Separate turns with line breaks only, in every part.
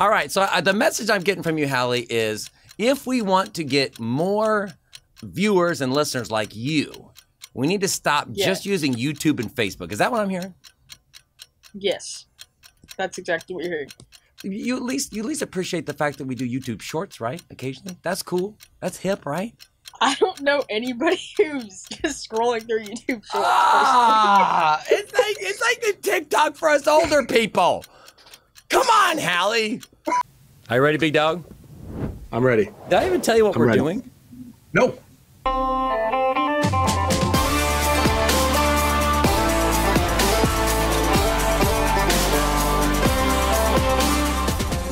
All right, so the message I'm getting from you, Halle, is if we want to get more viewers and listeners like you, we need to stop just using YouTube and Facebook. Is that what I'm hearing?
Yes, that's exactly what you're hearing.
You at least appreciate the fact that we do YouTube Shorts, right? Occasionally, that's cool. That's hip, right?
I don't know anybody who's just scrolling through YouTube Shorts.
It's like the TikTok for us older people. Come on, Halle. Are you ready, big dog?
I'm ready.
Did I even tell you what we're doing?
No.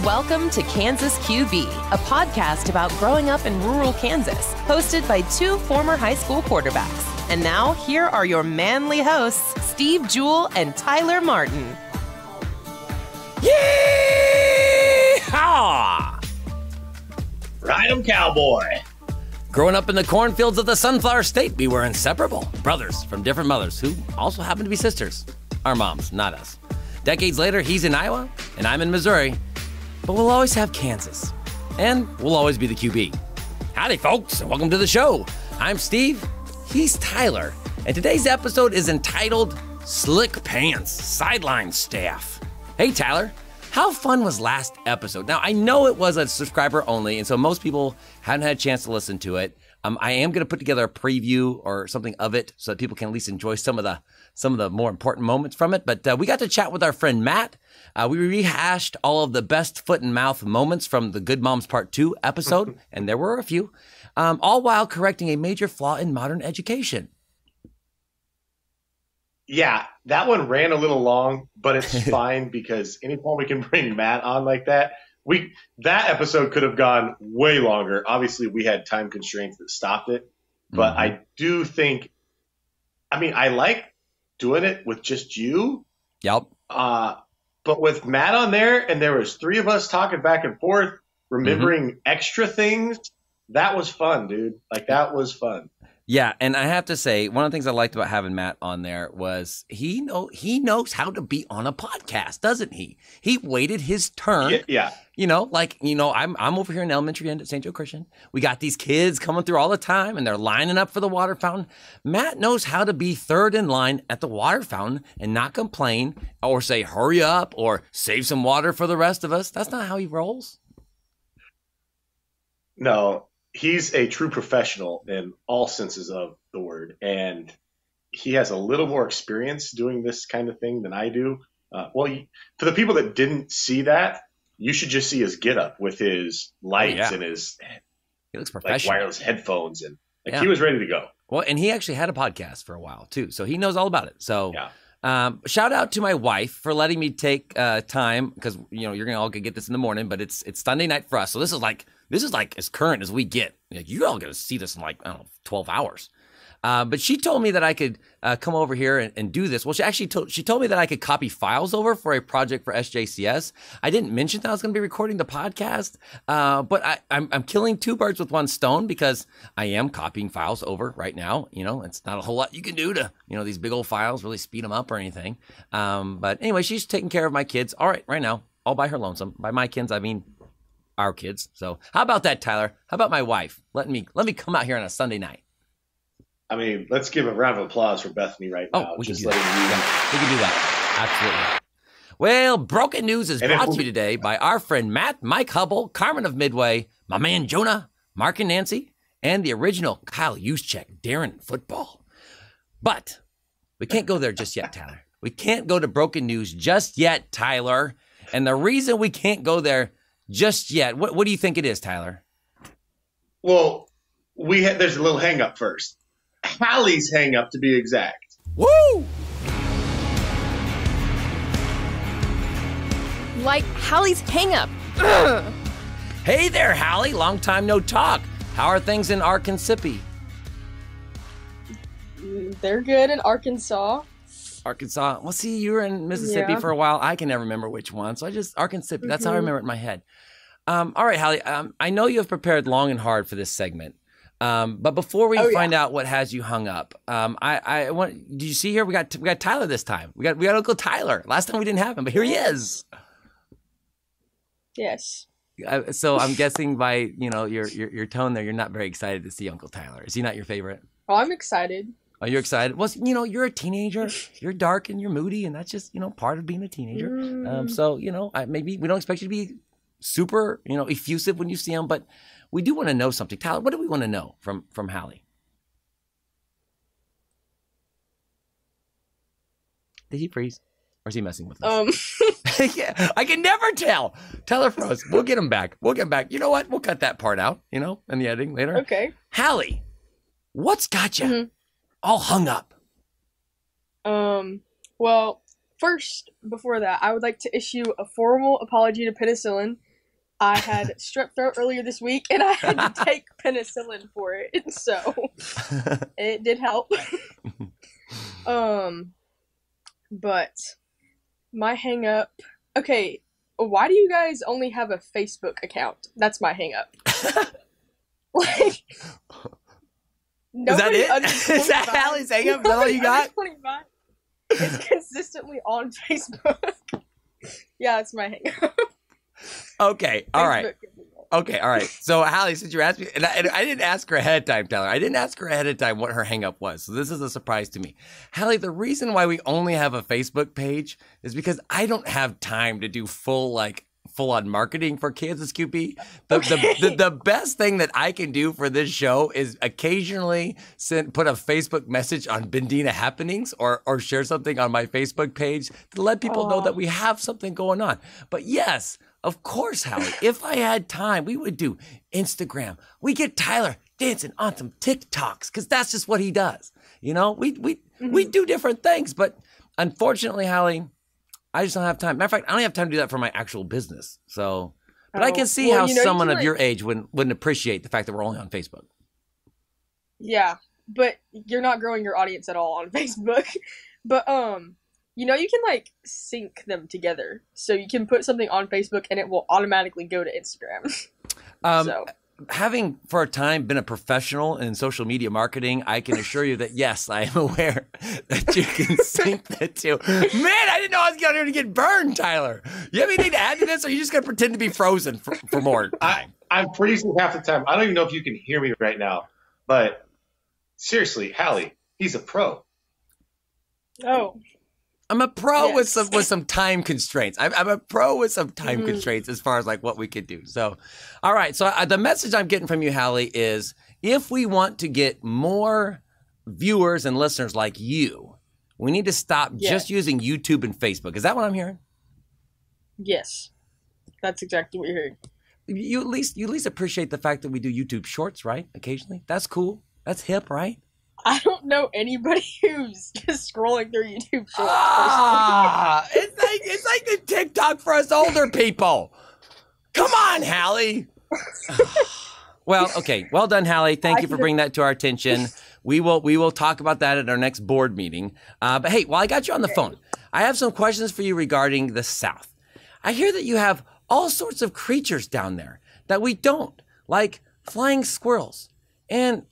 Welcome to Kansas QB, a podcast about growing up in rural Kansas, hosted by two former high school quarterbacks. And now, here are your manly hosts, Steve Juhl and Tyler Martin.
Yee-haw!
Ride 'em, cowboy.
Growing up in the cornfields of the Sunflower State, we were inseparable. Brothers from different mothers who also happened to be sisters. Our moms, not us. Decades later, he's in Iowa and I'm in Missouri. But we'll always have Kansas. And we'll always be the QB. Howdy, folks, and welcome to the show. I'm Steve. He's Tyler. And today's episode is entitled Slick Pants, Sideline Staff. Hey, Tyler. How fun was last episode? Now, I know it was a subscriber only, and so most people hadn't had a chance to listen to it. I am going to put together a preview or something of it so that people can at least enjoy some of the more important moments from it. But we got to chat with our friend Matt. We rehashed all of the best foot and mouth moments from the Good Moms Part 2 episode, and there were a few, all while correcting a major flaw in modern education.
Yeah, that one ran a little long, but it's fine because anytime we can bring Matt on like that, that episode could have gone way longer. Obviously, we had time constraints that stopped it, but I do think, I like doing it with just you.
Yep.
But with Matt on there, and there was three of us talking back and forth, remembering extra things, that was fun, dude. Like, that was fun.
Yeah, and I have to say, one of the things I liked about having Matt on there was he knows how to be on a podcast, doesn't he? He waited his turn.
Yeah.
I'm over here in elementary end at St. Joe Christian. We got these kids coming through all the time, and they're lining up for the water fountain. Matt knows how to be third in line at the water fountain and not complain or say, hurry up, or save some water for the rest of us. That's not how he rolls.
No. He's a true professional in all senses of the word, and he has a little more experience doing this kind of thing than I do. For the people that didn't see that, you should just see his getup with his lights and his
he looks professional,
wireless headphones, and he was ready to go.
Well, and he actually had a podcast for a while too, so he knows all about it. So, shout out to my wife for letting me take time because you're gonna all get this in the morning, but it's Sunday night for us, so this is like as current as we get. You're all going to see this in 12 hours. But she told me that I could come over here and do this. Well, she told me that I could copy files over for a project for SJCS. I didn't mention that I was going to be recording the podcast, but I'm killing two birds with one stone because I am copying files over right now. It's not a whole lot you can do to, these big old files, really speed them up or anything. But anyway, she's taking care of my kids. All right now, all by her lonesome. By my kids, I mean our kids. So how about that, Tyler? How about my wife? Let me come out here on a Sunday night.
Let's give a round of applause for Bethany right now.
We can do that. Absolutely. Well, Broken News is brought to you today by our friend Matt, Mike Hubble, Carmen of Midway, my man Jonah, Mark and Nancy, and the original Kyle Juszczyk, Darren Football. But we can't go there just yet, Tyler. We can't go to Broken News just yet, Tyler. And the reason we can't go there just yet, what do you think it is, Tyler?
Well, there's a little hang up first. Halle's hang up, to be exact.
Woo!
Like Halle's hang up.
Hey there, Halle. Long time no talk. How are things in Arkansas?
They're good in Arkansas.
Arkansas. Well, see, you were in Mississippi for a while. I can never remember which one. So Arkansas. That's how I remember it in my head. All right, Halle. I know you have prepared long and hard for this segment. But before we find out what has you hung up, I want. Did you see here? We got Tyler this time. We got Uncle Tyler. Last time we didn't have him, but here he is.
Yes.
So I'm guessing by, your tone there, you're not very excited to see Uncle Tyler. Is he not your favorite?
Oh, I'm excited.
Are you excited? Well, you're a teenager. You're dark and you're moody, and that's just, part of being a teenager. So, maybe we don't expect you to be super, effusive when you see him, but we do want to know something. Tyler, what do we want to know from Halle? Did he freeze? Or is he messing with us? Yeah, I can never tell. Tell her froze. We'll get him back. You know what? We'll cut that part out, in the editing later.
Okay.
Halle, what's got you all hung up?
Well, first, before that, I would like to issue a formal apology to penicillin. I had strep throat earlier this week, and I had to take penicillin for it, so it did help. But my hang up. Okay, why do you guys only have a Facebook account? That's my hang up. Like,
is that it? Is that Halle's hang up? Is that all you got?
It's consistently on Facebook. Yeah, that's my hang up.
Okay, all right. Okay, all right. So, Halle, since you asked me, and I didn't ask her ahead of time, Tyler. I didn't ask her ahead of time what her hang-up was. So this is a surprise to me. Halle, the reason why we only have a Facebook page is because I don't have time to do full-on marketing for Kansas QB. The best thing that I can do for this show is occasionally put a Facebook message on Bendina Happenings or share something on my Facebook page to let people know that we have something going on. But yes, of course, Halle, if I had time, we would do Instagram. We get Tyler dancing on some TikToks because that's just what he does. We do different things, but unfortunately, Halle, I just don't have time. Matter of fact, I don't have time to do that for my actual business. So, but I can see how someone of your age wouldn't appreciate the fact that we're only on Facebook.
Yeah, but you're not growing your audience at all on Facebook. But you can sync them together. So you can put something on Facebook and it will automatically go to Instagram. So.
Having for a time been a professional in social media marketing, I can assure you that yes, I am aware that you can sync the two. Man, I didn't know I was going to get burned, Tyler. You have anything to add to this, or are you just going to pretend to be frozen for more time?
I'm freezing half the time. I don't even know if you can hear me right now, but seriously, Halle, he's a pro.
Oh.
I'm a pro with some time constraints. I'm a pro with some time constraints as far as what we could do. So, all right. So the message I'm getting from you, Halle, is if we want to get more viewers and listeners like you, we need to stop just using YouTube and Facebook. Is that what I'm hearing?
Yes, that's exactly what you're hearing.
You at least appreciate the fact that we do YouTube Shorts, right? Occasionally, that's cool. That's hip, right?
I don't know anybody who's just scrolling through YouTube Shorts.
It's like the TikTok for us older people. Come on, Halle. Well, okay. Well done, Halle. Thank you for bringing that to our attention. We will talk about that at our next board meeting. But hey, while I got you on the phone, I have some questions for you regarding the South. I hear that you have all sorts of creatures down there that we don't, like flying squirrels and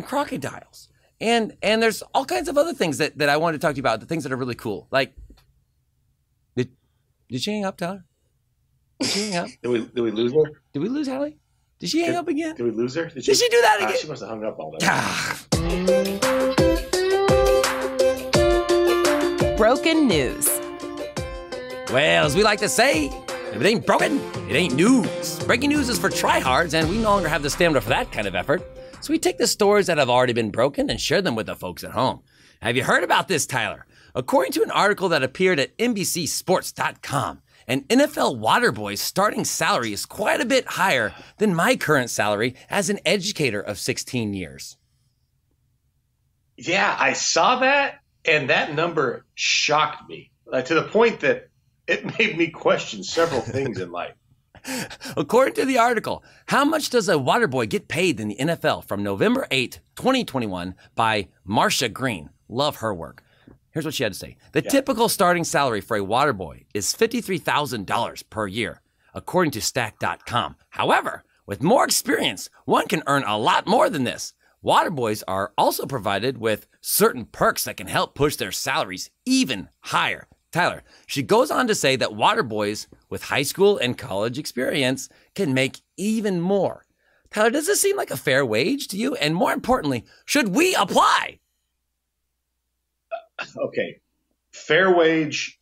crocodiles. And there's all kinds of other things that I wanted to talk to you about, the things that are really cool. Like, did she hang up, Tyler? Did she hang up?
Did we lose her?
Did we lose Halle? Did she hang up again?
Did we lose her?
Did she do that again?
She must have hung up all day.
Broken news.
Well, as we like to say, if it ain't broken, it ain't news. Breaking news is for tryhards, and we no longer have the stamina for that kind of effort. So we take the stories that have already been broken and share them with the folks at home. Have you heard about this, Tyler? According to an article that appeared at NBCSports.com, an NFL water boy's starting salary is quite a bit higher than my current salary as an educator of 16 years.
Yeah, I saw that, and that number shocked me to the point that it made me question several things in life.
According to the article, how much does a water boy get paid in the NFL from November 8, 2021 by Marsha Green? Love her work. Here's what she had to say. The typical starting salary for a water boy is $53,000 per year, according to Stack.com. However, with more experience, one can earn a lot more than this. Water boys are also provided with certain perks that can help push their salaries even higher. Tyler, she goes on to say that water boys with high school and college experience can make even more. Tyler, does this seem like a fair wage to you? And more importantly, should we apply?
Okay. Fair wage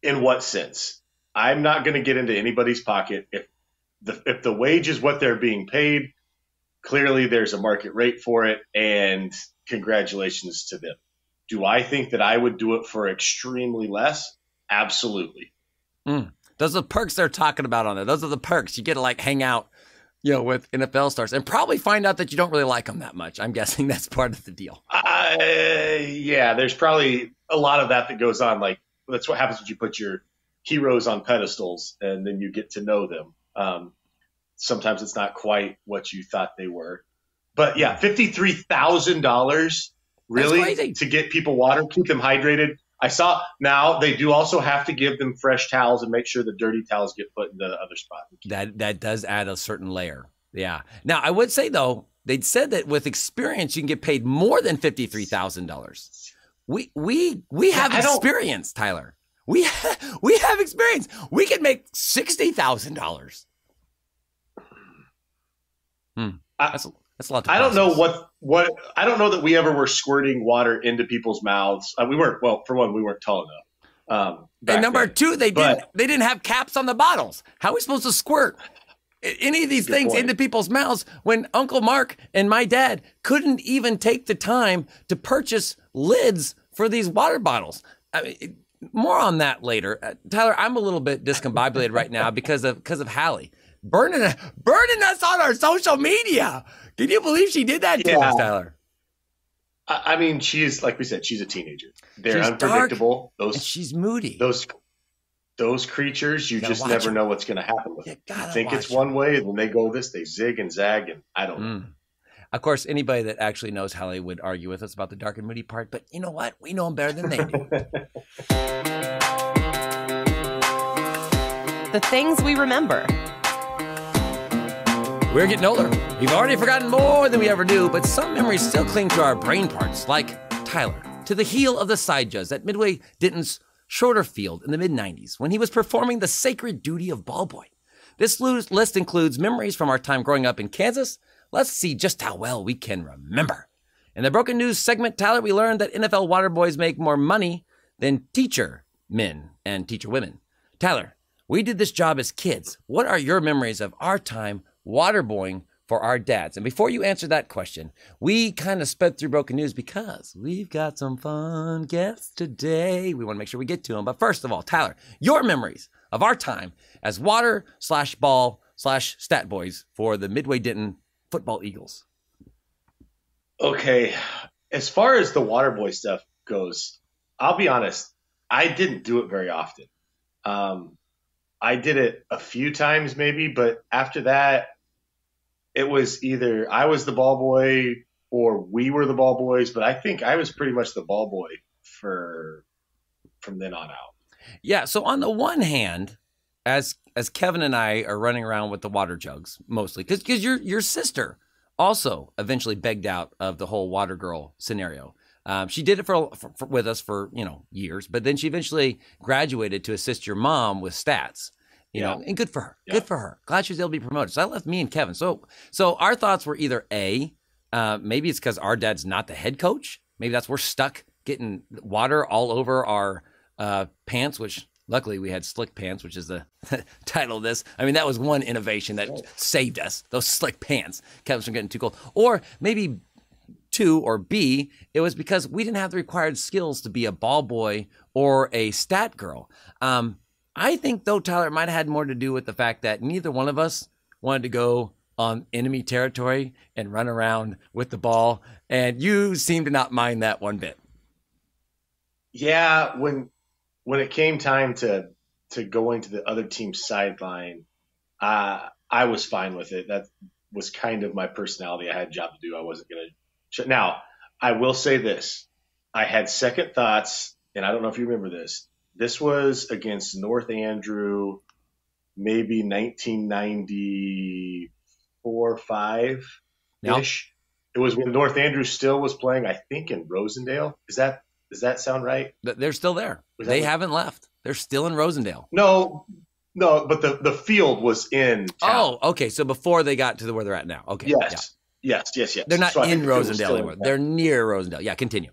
in what sense? I'm not going to get into anybody's pocket. If the wage is what they're being paid, clearly there's a market rate for it, and congratulations to them. Do I think that I would do it for extremely less? Absolutely.
Those are the perks they're talking about on it. Those are the perks. You get to like hang out, with NFL stars and probably find out that you don't really like them that much. I'm guessing that's part of the deal.
Yeah, there's probably a lot of that goes on. Like, that's what happens when you put your heroes on pedestals and then you get to know them. Sometimes it's not quite what you thought they were. But yeah, $53,000 really to get people water, keep them hydrated. I saw now they do also have to give them fresh towels and make sure the dirty towels get put in the other spot.
That does add a certain layer. Yeah. Now, I would say, though, they'd said that with experience, you can get paid more than $53,000. We have experience, Tyler. We have experience. We can make $60,000. That's a lot.
I don't know what I don't know that we ever were squirting water into people's mouths. We weren't. Well, for one, we weren't tall enough.
And number two, they didn't have caps on the bottles. How are we supposed to squirt any of these things into people's mouths when Uncle Mark and my dad couldn't even take the time to purchase lids for these water bottles? I mean, more on that later. Tyler, I'm a little bit discombobulated right now because of Halle burning us on our social media. Can you believe she did that to us, Tyler?
I mean, she's, like we said, she's a teenager. They're unpredictable.
And she's moody.
Those creatures, you just never know what's going to happen with them. You think it's one way, and then they go this, they zig and zag, and I don't know.
Of course, anybody that actually knows Halle would argue with us about the dark and moody part, but you know what? We know them better than they do.
The things we remember.
We're getting older. We've already forgotten more than we ever do, but some memories still cling to our brain parts, like Tyler, to the heel of the side judge at Midway Denton's shorter field in the mid-90s when he was performing the sacred duty of ball boy. This list includes memories from our time growing up in Kansas. Let's see just how well we can remember. In the Broken News segment, Tyler, we learned that NFL water boys make more money than teacher men and teacher women. Tyler, we did this job as kids. What are your memories of our time waterboying for our dads? And before you answer that question, we kind of sped through Broken News because we've got some fun guests today. We want to make sure we get to them. But first of all, Tyler, your memories of our time as water/ball/stat boys for the Midway Denton Football Eagles.
Okay. As far as the water boy stuff goes, I'll be honest, I didn't do it very often. I did it a few times maybe, but after that, it was either I was the ball boy or we were the ball boys, but I think I was pretty much the ball boy from then on out.
Yeah, so on the one hand, as Kevin and I are running around with the water jugs, mostly, because your sister also eventually begged out of the whole water girl scenario. She did it for with us for years, but then she eventually graduated to assist your mom with stats. You know, and good for her. Yeah. Good for her. Glad she was able to be promoted. So that left me and Kevin. So our thoughts were either maybe it's because our dad's not the head coach. Maybe that's we're stuck getting water all over our pants, which luckily we had slick pants, which is the title of this. I mean, that was one innovation that saved us, those slick pants. Kept us from getting too cold. Or maybe two, or B, it was because we didn't have the required skills to be a ball boy or a stat girl. I think, though, Tyler, it might have had more to do with the fact that neither one of us wanted to go on enemy territory and run around with the ball, and you seem to not mind that one bit.
Yeah, when it came time to going to the other team's sideline, I was fine with it. That was kind of my personality. I had a job to do. I wasn't going to. Now, I will say this. I had second thoughts, and I don't know if you remember this. This was against North Andrew, maybe 1994, 5-ish. Yep. It was when North Andrew still was playing, I think, in Rosendale. Does that sound right?
They're still there. They haven't left. They're still in Rosendale.
No, but the field was in town.
Oh, okay. So before they got to where they're at now. Okay.
Yes.
They're not in Rosendale anymore. They're near Rosendale. Yeah, continue.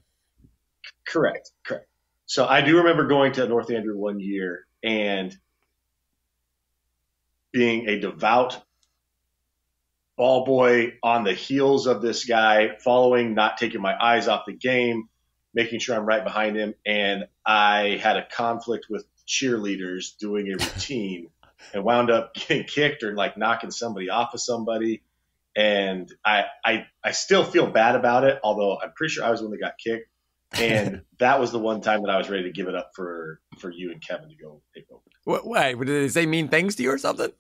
Correct. So I do remember going to North Andrew one year and being a devout ball boy on the heels of this guy, following, not taking my eyes off the game, making sure I'm right behind him. And I had a conflict with cheerleaders doing a routine and wound up getting kicked or like knocking somebody off of somebody. And I still feel bad about it, although I'm pretty sure I was the one that got kicked. And that was the one time that I was ready to give it up for you and Kevin to go take over.
Why? Did they say mean things to you or something?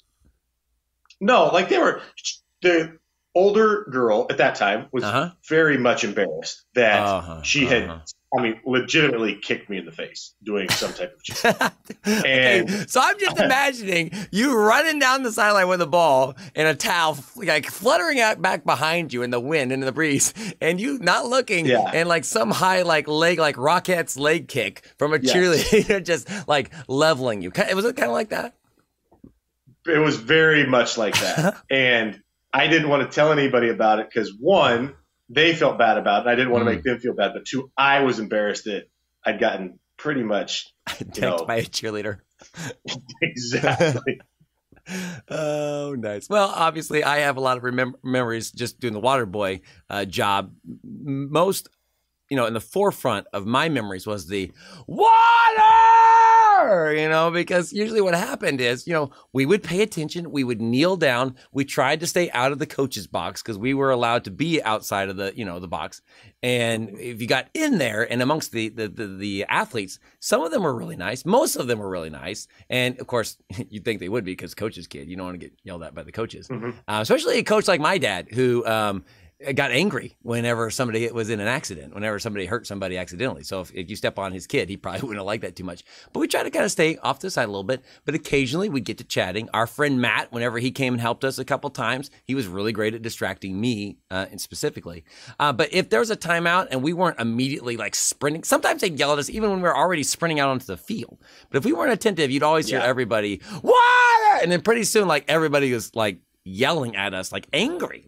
No, like the older girl at that time was very much embarrassed that she had, legitimately kicked me in the face doing some type of cheat. And
okay, so I'm just imagining you running down the sideline with a ball and a towel like fluttering out back behind you in the wind and in the breeze, and you not looking, and like some high like leg like Rockettes leg kick from a cheerleader just like leveling you. Was it kind of like that?
It was very much like that. And I didn't want to tell anybody about it because, one, they felt bad about it. And I didn't want to make them feel bad. But two, I was embarrassed that I'd gotten pretty much
attacked by a cheerleader.
Exactly.
Oh, nice. Well, obviously, I have a lot of memories just doing the water boy job. Most, in the forefront of my memories was the water, because usually what happened is, we would pay attention. We would kneel down. We tried to stay out of the coach's box because we were allowed to be outside of the, the box. And if you got in there and amongst the athletes, some of them were really nice. Most of them were really nice. And of course, you'd think they would be because coach's kid. You don't want to get yelled at by the coaches, especially a coach like my dad who, got angry whenever somebody was in an accident, whenever somebody hurt somebody accidentally. So if you step on his kid, he probably wouldn't have liked that too much. But we try to kind of stay off the side a little bit. But occasionally we'd get to chatting. Our friend Matt, whenever he came and helped us a couple times, he was really great at distracting me and specifically. But if there was a timeout and we weren't immediately like sprinting, sometimes they'd yell at us even when we were already sprinting out onto the field. But if we weren't attentive, you'd always hear everybody, water! And then pretty soon, like everybody was like, yelling at us like angry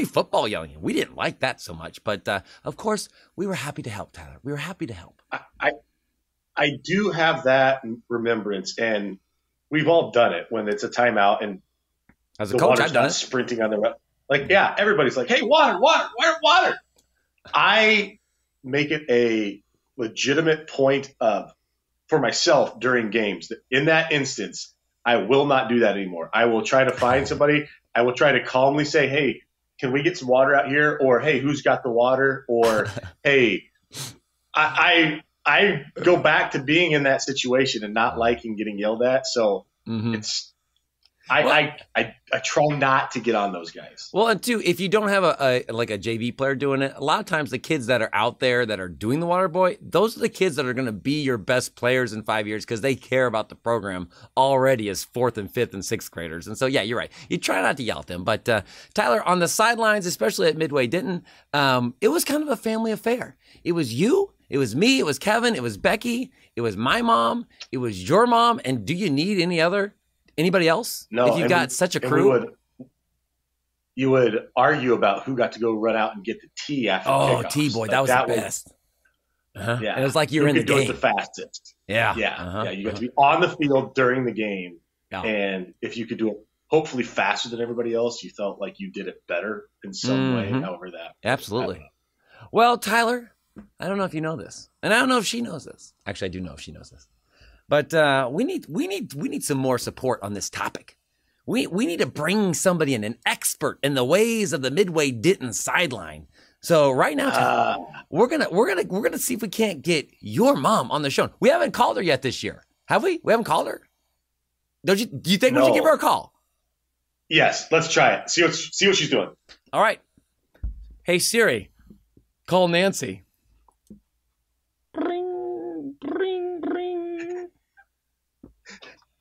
football yelling. We didn't like that so much, but of course we were happy to help, Tyler. We were happy to help.
I do have that remembrance, and we've all done it when it's a timeout and
as a coach, I've done it.
Sprinting on the everybody's like, hey, water. I make it a legitimate point for myself during games that in that instance I will not do that anymore. I will try to find somebody. I will try to calmly say, hey, can we get some water out here? Or, hey, who's got the water? Or, hey, I go back to being in that situation and not liking getting yelled at. So it's I try not to get on those guys.
Well, and two, if you don't have a JV player doing it, a lot of times the kids that are out there that are doing the water boy, those are the kids that are going to be your best players in 5 years because they care about the program already as 4th and 5th and 6th graders. And so, yeah, you're right. You try not to yell at them. But Tyler, on the sidelines, especially at Midway Denton, it was kind of a family affair. It was you. It was me. It was Kevin. It was Becky. It was my mom. It was your mom. And do you need anybody else?
No.
If you got such a crew?
You would argue about who got to go run out and get the tee after kickoffs.
Tee boy, that was the best.
Yeah.
And it was like you were in the game.
The fastest.
Yeah.
Yeah. You got to be on the field during the game. Yeah. And if you could do it hopefully faster than everybody else, you felt like you did it better in some way, however that.
Absolutely. Well, Tyler, I don't know if you know this. And I don't know if she knows this. Actually, I do know if she knows this. But we need some more support on this topic. We need to bring somebody in, an expert in the ways of the Midway Denton sideline. So right now, Tyler, we're gonna see if we can't get your mom on the show. We haven't called her yet this year, have we? We haven't called her. Do you think we should give her a call?
Yes, let's try it. See what she's doing.
All right. Hey Siri, call Nancy.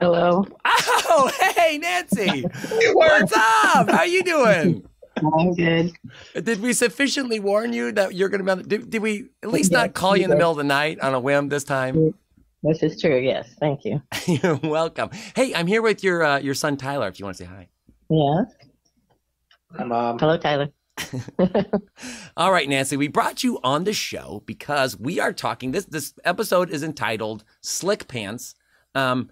Hello.
Oh, hey, Nancy. What's up? How you doing?
I'm good.
Did we sufficiently warn you that you're going to be on did we at least not call you in the middle of the night on a whim this time?
This is true. Yes. Thank you.
You're welcome. Hey, I'm here with your son Tyler. If you want to say hi.
Yeah.
Hi, Mom.
Hello, Tyler.
All right, Nancy, we brought you on the show because we are talking. This episode is entitled "Slick Pants." And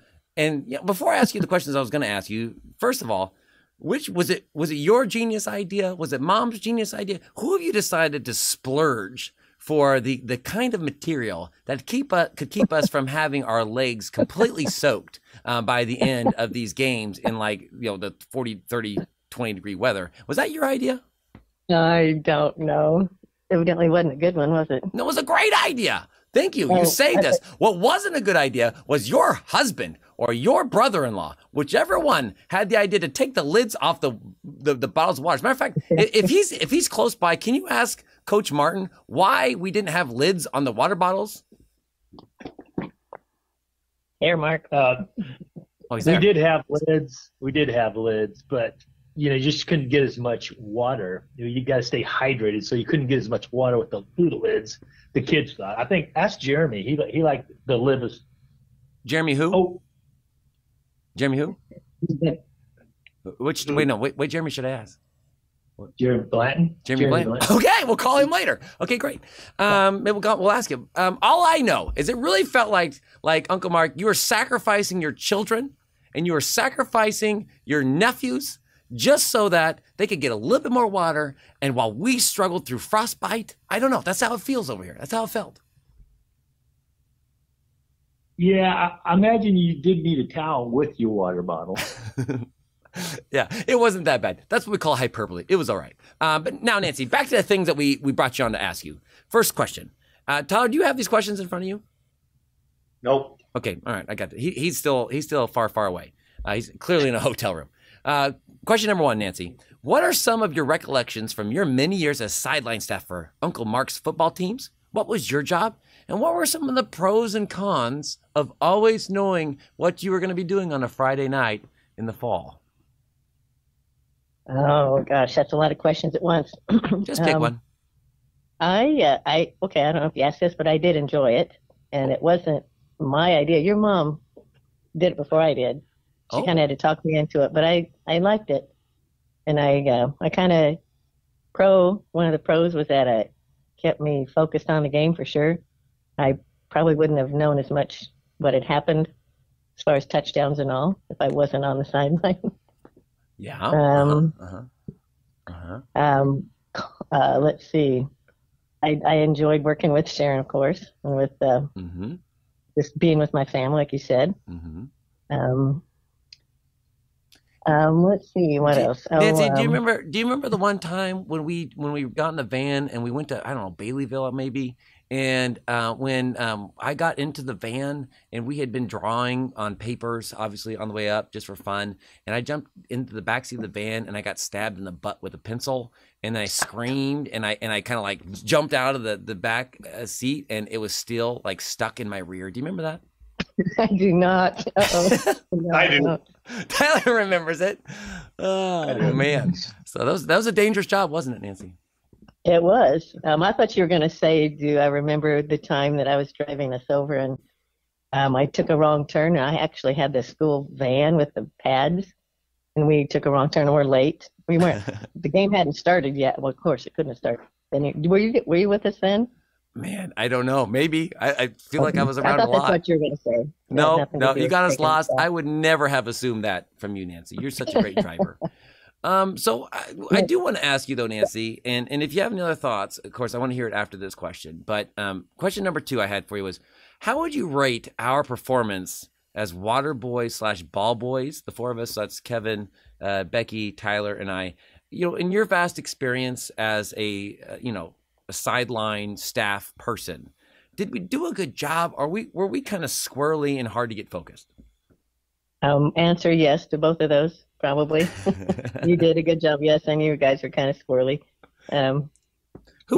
before I ask you the questions I was going to ask you, first of all, which was it? Was it your genius idea? Was it Mom's genius idea? Who have you decided to splurge for the kind of material that could keep us from having our legs completely soaked by the end of these games in the 40, 30, 20 degree weather? Was that your idea?
I don't know. Evidently wasn't a good one, was it?
It was a great idea. Thank you. You saved us. What wasn't a good idea was your husband or your brother-in-law, whichever one had the idea to take the lids off the bottles of water. As a matter of fact, if he's close by, can you ask Coach Martin why we didn't have lids on the water bottles?
Here, Mark.
We
did have lids. We did have lids, but you just couldn't get as much water. You got to stay hydrated, so you couldn't get as much water with through the lids. The kids thought. I think ask Jeremy. He liked the lid was.
Jeremy who?
Oh,
Jeremy who? Wait, Jeremy should I ask?
Jeremy Blanton.
Jeremy Blanton. Okay, we'll call him later. Okay, great. Maybe we'll ask him. All I know is it really felt like Uncle Mark, you were sacrificing your children and you were sacrificing your nephews just so that they could get a little bit more water. And while we struggled through frostbite, I don't know. That's how it feels over here. That's how it felt.
Yeah, I imagine you did need a towel with your water bottle.
Yeah, it wasn't that bad. That's what we call hyperbole. It was all right. But now, Nancy, back to the things that we brought you on to ask you. First question. Tyler, do you have these questions in front of you?
Nope.
Okay, all right. I got that. He's still far, far away. He's clearly in a hotel room. Question number one, Nancy. What are some of your recollections from your many years as sideline staff for Uncle Mark's football teams? What was your job? And what were some of the pros and cons of always knowing what you were going to be doing on a Friday night in the fall?
Oh gosh, that's a lot of questions at once.
Just pick one.
I don't know if you asked this, but I did enjoy it, and it wasn't my idea. Your mom did it before I did. She kind of had to talk me into it, but I liked it, and I kind of one of the pros was that it kept me focused on the game for sure. I probably wouldn't have known as much what had happened as far as touchdowns and all if I wasn't on the sideline.
Yeah.
Let's see. I enjoyed working with Sharon, of course, and with just being with my family, like you said. Let's see what else.
Nancy, do you remember the one time when we got in the van and we went to, I don't know, Baileyville maybe, and when I got into the van and we had been drawing on papers, obviously on the way up just for fun, and I jumped into the backseat of the van and I got stabbed in the butt with a pencil, and then I screamed and I kind of like jumped out of the back seat, and it was still like stuck in my rear. Do you remember that?
I do not. No,
I do.
No.
Tyler remembers it. Oh man! So that was a dangerous job, wasn't it, Nancy?
It was. I thought you were going to say, do I remember the time that I was driving us over and I took a wrong turn, and I actually had the school van with the pads, and we took a wrong turn and we're late. We weren't. The game hadn't started yet. Well, of course it couldn't have started. Were you with us then?
Man, I don't know. Maybe. I feel like I was around
I thought
a lot.
That's what you were going to say.
No, you got us lost. I would never have assumed that from you, Nancy. You're such a great driver. So I do want to ask you though, Nancy, and if you have any other thoughts, of course, I want to hear it after this question. But question number 2 I had for you was, how would you rate our performance as water boys / ball boys, the 4 of us, so that's Kevin, Becky, Tyler, and I, in your vast experience as a sideline staff person, did we do a good job? Or were we kind of squirrely and hard to get focused?
Answer yes to both of those, probably. You did a good job. Yes, I knew you guys were kind of squirrely.
Who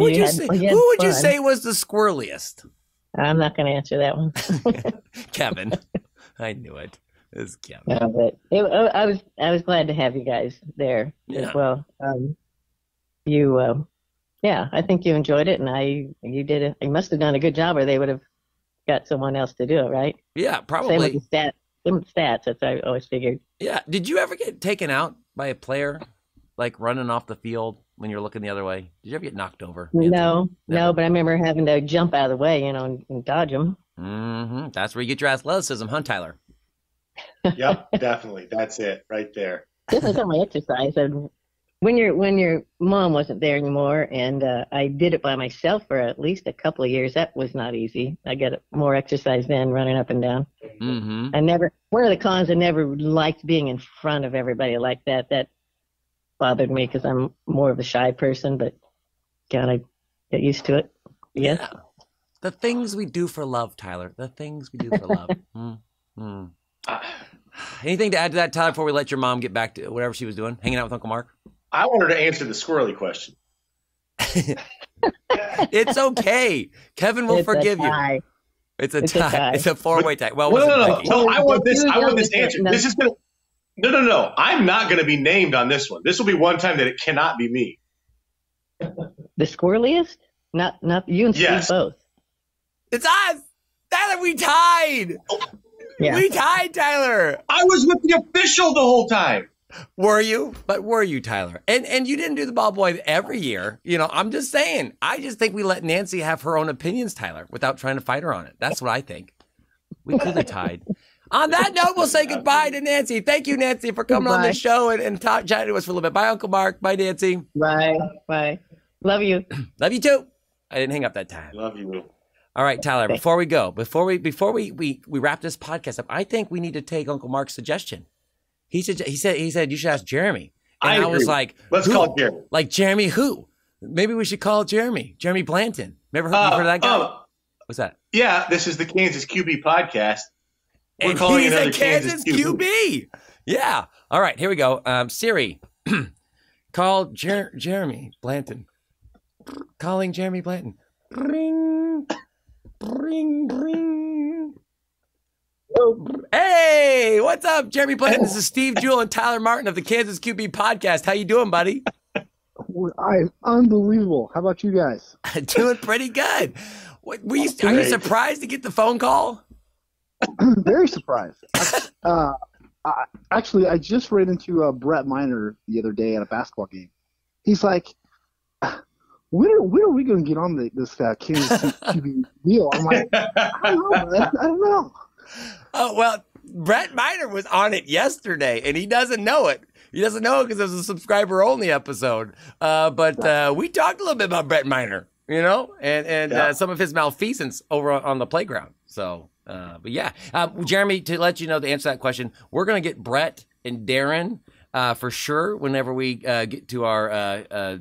would you say was the squirreliest?
I'm not going to answer that one.
Kevin. I knew it. It was Kevin.
No, but I was glad to have you guys there as well. I think you enjoyed it, and you must have done a good job, or they would have got someone else to do it, right?
Yeah,
Same
probably.
with the stats. Same with stats. That's what I always figured.
Yeah. Did you ever get taken out by a player, like running off the field when you're looking the other way? Did you ever get knocked over?
No,
Never.
but I remember having to jump out of the way, and dodge them.
Mm-hmm. That's where you get your athleticism, huh, Tyler?
Yep, definitely. That's it right there.
This is on my exercise. And when your mom wasn't there anymore, and I did it by myself for at least a couple of years, that was not easy. I got more exercise then, running up and down.
Mm-hmm.
One of the cons, I never liked being in front of everybody like that. That bothered me because I'm more of a shy person, but God, I get used to it. Yes.
Yeah. The things we do for love, Tyler. The things we do for love. Mm-hmm. Anything to add to that, Tyler, before we let your mom get back to whatever she was doing, hanging out with Uncle Mark?
I wanted to answer the squirrely question.
It's okay. Kevin will forgive you. It's a tie. It's a four-way tie. Well,
no. I want this answer. This is gonna. No. I'm not going to be named on this one. This will be one time that it cannot be me.
The squirreliest? Not you and
Yes.
Steve both.
It's us. Tyler, we tied.
Yeah.
We tied, Tyler.
I was with the official the whole time.
Were you? But were you, Tyler? And you didn't do the ball boy every year. I'm just saying. I just think we let Nancy have her own opinions, Tyler, without trying to fight her on it. That's what I think. We could have tied. On that note, we'll say goodbye to Nancy. Thank you, Nancy, for coming on the show and chatting to us for a little bit. Bye, Uncle Mark. Bye, Nancy.
Bye. Love you.
Love you too. I didn't hang up that time.
Love you.
All right, Tyler. Before we go, before we wrap this podcast up, I think we need to take Uncle Mark's suggestion. He said you should ask Jeremy, and I was like,
let's call Jeremy.
Like Jeremy who? Maybe we should call Jeremy Blanton. Never heard, you heard of that guy? What's that?
Yeah, this is the Kansas QB podcast. We're
And
calling
he's
another
a Kansas QB. Yeah. All right, here we go. Siri, call Jeremy Blanton. Calling Jeremy Blanton. Ring, ring, ring. Hey, what's up, Jeremy Blanton? This is Steve Juhl and Tyler Martin of the Kansas QB podcast. How you doing, buddy?
I'm unbelievable. How about you guys?
Doing pretty good. Are you surprised to get the phone call?
Very surprised. Actually, I just ran into Brett Miner the other day at a basketball game. He's like, when are we going to get on this Kansas QB deal? I'm like, I don't know, man. I don't know.
Oh, well, Brett Miner was on it yesterday, and he doesn't know it. He doesn't know it because it was a subscriber-only episode. But we talked a little bit about Brett Miner, and some of his malfeasance over on the playground. So, but yeah. Jeremy, to let you know, to answer that question, we're going to get Brett and Darren for sure whenever we get to our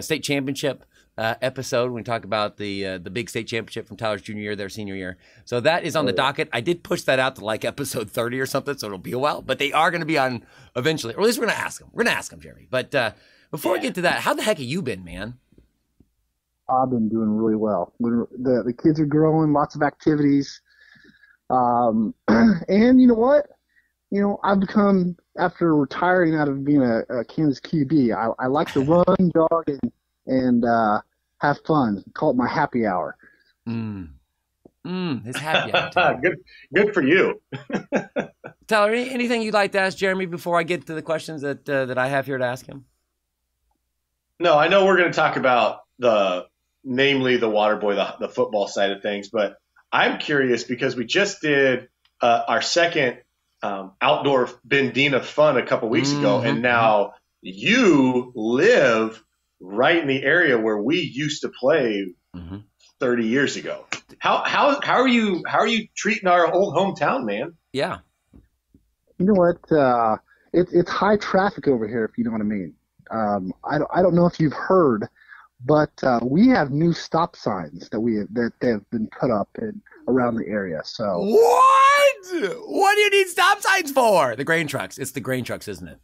state championship episode, when we talk about the big state championship from Tyler's junior year, their senior year. So that is on the docket. I did push that out to like episode 30 or something, so it'll be a while. But they are going to be on eventually, or at least we're going to ask them. We're going to ask them, Jeremy. But before we get to that, how the heck have you been, man?
I've been doing really well. The kids are growing, lots of activities. And you know what? I've become, after retiring out of being a Kansas QB, I like to run, jog, and have fun. Call it my happy hour.
His happy hour.
Good for you.
Tyler, anything you'd like to ask Jeremy before I get to the questions that I have here to ask him?
No, I know we're going to talk about namely the water boy, the football side of things, but I'm curious because we just did our second outdoor Bendina fun a couple weeks ago, and now you live right in the area where we used to play 30 years ago. How are you treating our old hometown, man?
Yeah.
You know what? It's high traffic over here, if you know what I mean. I don't know if you've heard, but we have new stop signs that have been put up around the area. So
what do you need stop signs for? The grain trucks. It's the grain trucks, isn't it?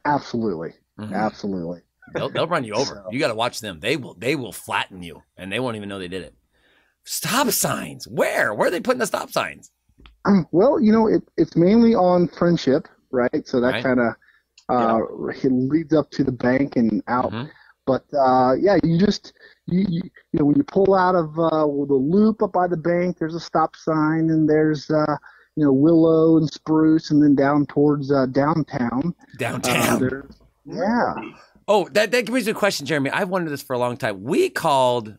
Absolutely. Absolutely.
They'll run you over. You got to watch them. They will flatten you, and they won't even know they did it. Stop signs. Where are they putting the stop signs?
Well, it's mainly on Friendship, right? So that kind of leads up to the bank and out. But yeah, you know, when you pull out of the loop up by the bank, there's a stop sign, and there's you know, willow and spruce, and then down towards downtown. Yeah.
Oh, that gives me a question, Jeremy. I've wondered this for a long time. We called,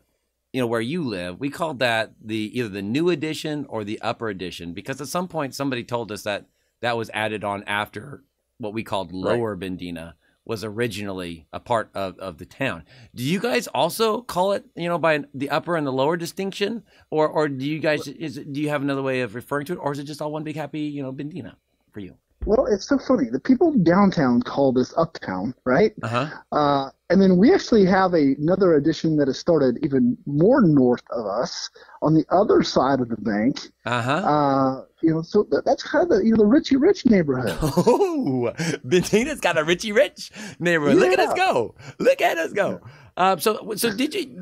you know, where you live, we called that either the new edition or the upper edition, because at some point somebody told us that was added on after what we called Lower Bendina was originally a part of the town. Do you guys also call it, you know, by the upper and the lower distinction, or do you guys do you have another way of referring to it, or is it just all one big happy, you know, Bendina for you?
Well, it's so funny. The people downtown call this uptown, right? And then we actually have another edition that has started even more north of us on the other side of the bank. You know, so that's kind of the, you know, the Richie Rich neighborhood.
Oh, Bendina's got a Richie Rich neighborhood. Yeah. Look at us go! Look at us go! So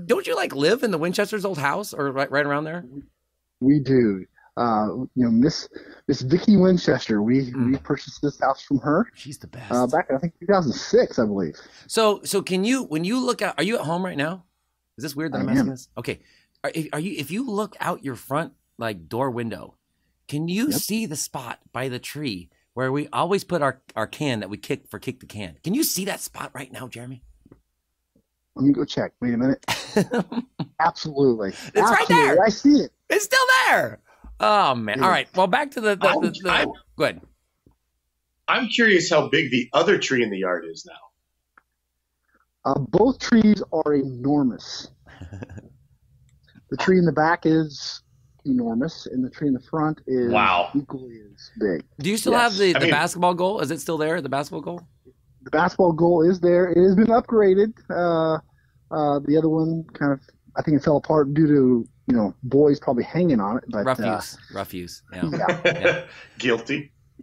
don't you like live in the Winchester's old house or right around there?
We do. You know, Miss Vicky Winchester. We purchased this house from her.
She's the best.
Back in, I think, 2006, I believe.
So can you, when you look out, are you at home right now? Is this weird that I'm asking this? Okay. Are you? If you look out your front like door window, can you see the spot by the tree where we always put our can that we kick the can? Can you see that spot right now, Jeremy?
Let me go check. Wait a minute. Absolutely.
It's right there.
I see it.
It's still there. Oh man!
Yeah.
All right. Well, back to the go ahead.
I'm curious how big the other tree in the yard is now.
Both trees are enormous. The tree in the back is enormous, and the tree in the front is equally as big.
Do you still have the basketball goal? Is it still there? The basketball goal?
The basketball goal is there. It has been upgraded. The other one kind of, I think it fell apart due to, you know, boys probably hanging on it. But
rough use. Yeah.
Yeah.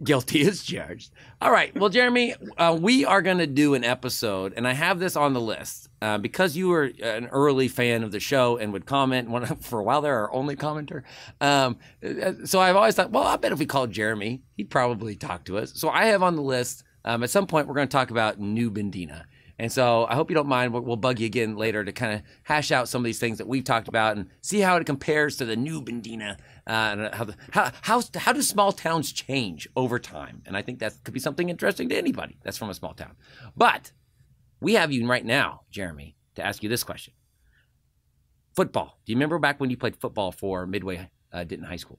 Guilty
as charged. All right. Well, Jeremy, we are going to do an episode, and I have this on the list because you were an early fan of the show and would comment for a while there, our only commenter. So I've always thought, well, I bet if we called Jeremy, he'd probably talk to us. So I have on the list, at some point, we're going to talk about New Bendina. And so I hope you don't mind. We'll bug you again later to kind of hash out some of these things that we've talked about and see how it compares to the New Bendina. And how do small towns change over time? And I think that could be something interesting to anybody that's from a small town. But we have you right now, Jeremy, to ask you this question. Football. Do you remember back when you played football for Midway Denton High School?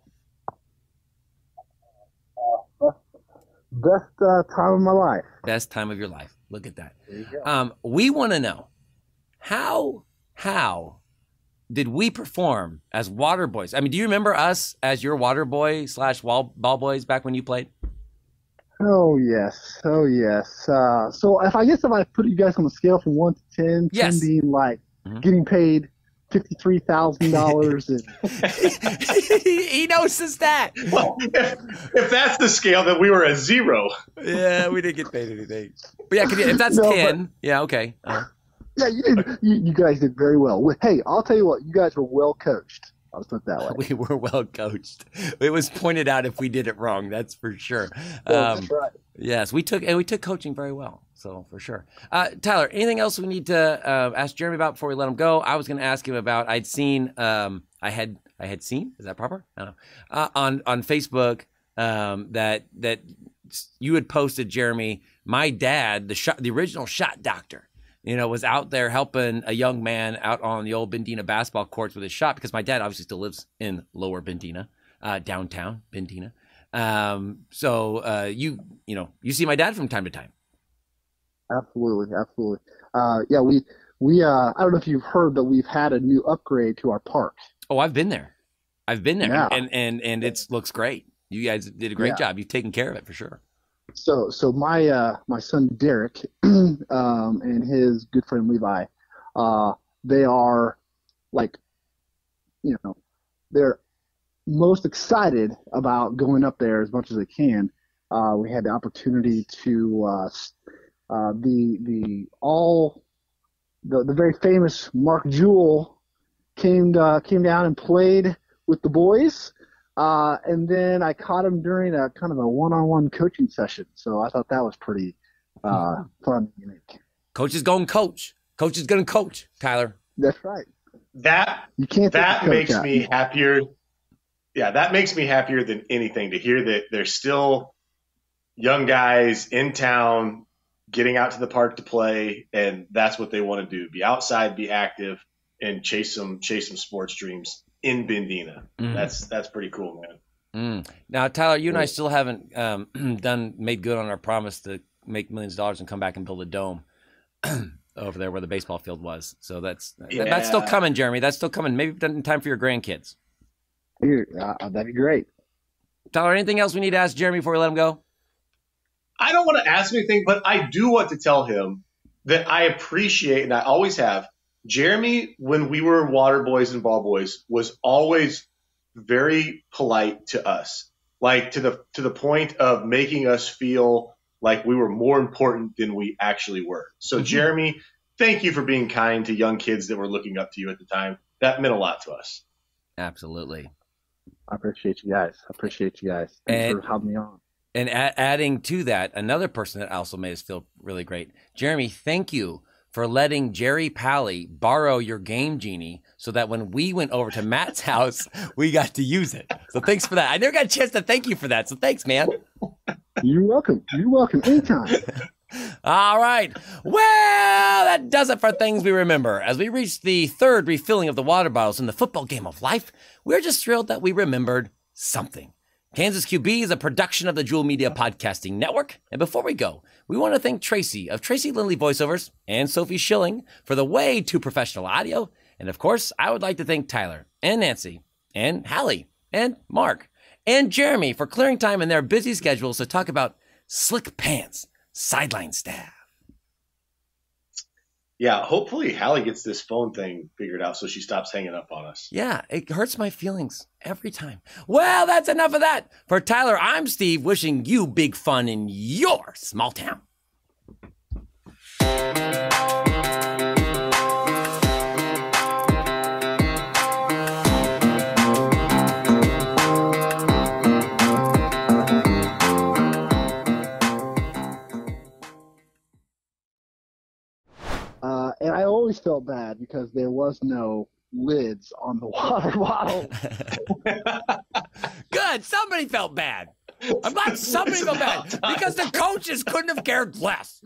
Best time of my life.
Best time of your life. Look at that.
There you go.
We want to know how did we perform as water boys? I mean, do you remember us as your water boy / ball boys back when you played?
Oh yes. So if I put you guys on a scale from 1 to 10,
yes.
10 being like getting paid $53,000 and
he knows his stat.
Well, if that's the scale, then we were a 0.
Yeah, we didn't get paid anything. But yeah, if that's 10, yeah, okay.
Yeah, you guys did very well. Hey, I'll tell you what, you guys were well coached. I'll put it that way.
We were well coached. It was pointed out if we did it wrong. That's for sure.
That's right.
Yes, we took coaching very well. So for sure. Tyler, anything else we need to ask Jeremy about before we let him go? I was going to ask him about. I'd seen. I had seen. Is that proper? I don't know. On Facebook, that you had posted, Jeremy. My dad, the original shot doctor, you know, was out there helping a young man out on the old Bendina basketball courts with his shot, because my dad obviously still lives in Lower Bendina, downtown Bendina. So you see my dad from time to time.
Absolutely. Yeah, we I don't know if you've heard, but we've had a new upgrade to our park.
Oh, I've been there.
Yeah.
And it looks great. You guys did a great job. You've taken care of it for sure.
So my son Derek and his good friend Levi, they are like, you know, they're most excited about going up there as much as they can. We had the opportunity to the very famous Mark Juhl came down and played with the boys. And then I caught him during a kind of a one-on-one coaching session. So I thought that was pretty fun and unique.
Coach is going coach. Coach is going to coach, Tyler.
That's right.
That makes me happier. Yeah, that makes me happier than anything to hear that there's still young guys in town getting out to the park to play, and that's what they want to do: be outside, be active, and chase some sports dreams in Bendina. That's pretty cool, man.
Now, Tyler, you and I still haven't made good on our promise to make millions of dollars and come back and build a dome over there where the baseball field was. So that's still coming, Jeremy. That's still coming. Maybe in time for your grandkids.
Here, that'd be great.
Tyler, anything else we need to ask Jeremy before we let him go?
I don't want to ask anything, but I do want to tell him that I appreciate, and I always have, Jeremy, when we were water boys and ball boys, was always very polite to us, like to the point of making us feel like we were more important than we actually were. So, Jeremy, thank you for being kind to young kids that were looking up to you at the time. That meant a lot to us.
Absolutely.
I appreciate you guys. Thanks for having me on.
And adding to that, another person that also made us feel really great. Jeremy, thank you for letting Jerry Pally borrow your Game Genie so that when we went over to Matt's house, we got to use it. So thanks for that. I never got a chance to thank you for that. So thanks, man.
You're welcome. Anytime.
All right. Well, that does it for Things We Remember. As we reach the third refilling of the water bottles in the football game of life, we're just thrilled that we remembered something. Kansas QB is a production of the Juhl Media Podcasting Network. And before we go, we want to thank Tracy of Tracy Lindley Voiceovers and Sophie Schilling for the way too professional audio. And of course, I would like to thank Tyler and Nancy and Halle and Mark and Jeremy for clearing time in their busy schedules to talk about Slick Pants Sideline staff.
Yeah, hopefully Halle gets this phone thing figured out so she stops hanging up on us.
Yeah, it hurts my feelings every time. Well, that's enough of that. For Tyler, I'm Steve, wishing you big fun in your small town.
And I always felt bad because there was no lids on the water bottle.
Good. Somebody felt bad. I'm glad somebody felt bad because the coaches couldn't have cared less.